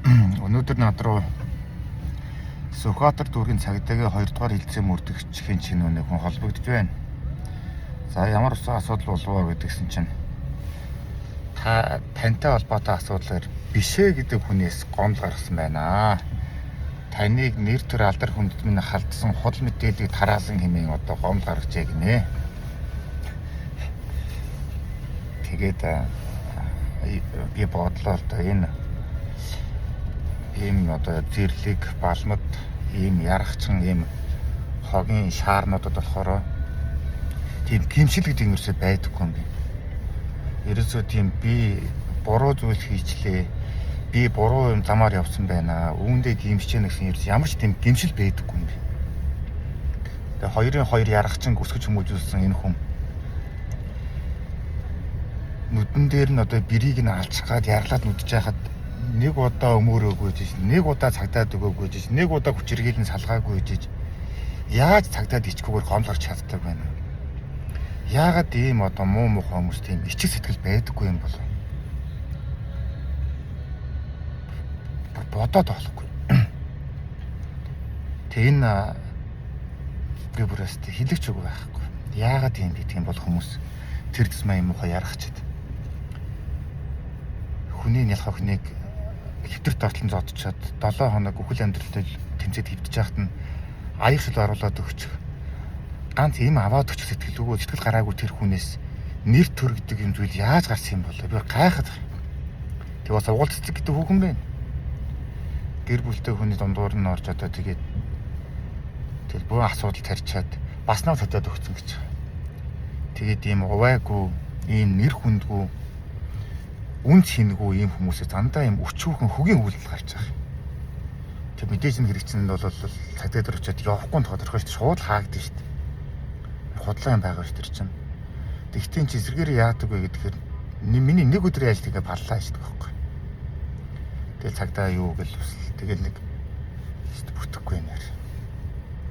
Өнөөдөр над руу Сүхбаатар дүүргийн цагдаагийн 2 дугаар хилцээ мөрдөгчхийн чинүүний хүн холбогдож байна. За ямар асуудал болов гэдгсэн чинь тантай холбоотой асуудлаар бишээ гэдэг хүнээс гомдол гаргасан байна. Таныг нэр төр алдар хүндмэн халдсан худал мэдээллийг тараасан хэмээн одоо гомдол гаргажээ гинэ. Тэгээд би бодлоо л да энэ ийм одоо зэрлэг балмад ийм ярахчин ийм хогийн шаарнуудад болохоор тийм гимшил гэдэг юм ерөөсөй байдаггүй юм би. Ерөөсөө тийм би буруу зүйл хийчлээ. Би буруу юм замаар явсан байна. Үүндээ гимшиж яах гэсэн ерөөс ямар ч тийм гимшил байдаггүй юм би. Тэгээ хоёрын хоёр ярахчин өсгөж хүмүүжүүлсэн энэ хүн нүдэн дээр нь одоо бэрийг нь алчих гад ярлаад нүдэж байхад нэг удаа өмөрөөгүй жиж, нэг удаа цагдаад өгөөгүй жиж, нэг удаа хүчирхийлэн салгаагүй жиж яаж цагдаад ичгүүгээр гомлорч чаддаг байна. Яагаад ийм одоо муу муухай хүмүүс тийм ичиг сэтгэл байдаггүй юм бол бодоод болохгүй. Тэ энэ би бүрээс хэлэгч үгүй байхгүй. Яагаад ийм гэдэг юм бол хүмүүс тэр зэмээ юм муухай ярахчихэд хүний нялхах хүнийг хэвтэрт ортлон зодчоод 7 хоног үхэл амьдралтай тэмцээд хөвдөж яхад нь аяг шил оруулаад өгч ганц им аваад өгч сэтгэлгүй сэтгэл гараагүй тэр хүнээс нэр төр гэдэг юм зүйл яаж гарсан юм бол би гайхаад. Тэг бас угуул цэцэг гэдэг хүүхэн байна. Гэр бүлтэй хүний дундуур нь орж одоо тэгээд тэр бүх асуудал тарьчаад бас нав татаад өгсөн гэж. Тэгээд ийм увайгүй, ийм нэр хүндгүй, үн цэнгүй ийм хүмүүсээ дандаа ийм өчүүхэн хөгийн үйлдэл гарч байгаа. Тэг мэдээж энэ хэрэгцээнд бол цагдаа дээр очиод явахгүй тодорхой шүү дээ. Шууд хаагдсан шүү дээ. Худлаа юм байгаа шүү дээ чинь. Тэгтээ чи эсрэгээр яадаг вэ гэхээр миний нэг өдрийн ажил тэгээ барлаа шүү дээ байхгүй. Тэгэл цагдаа юу гэл тэгэл нэг бүтэхгүй юм яар.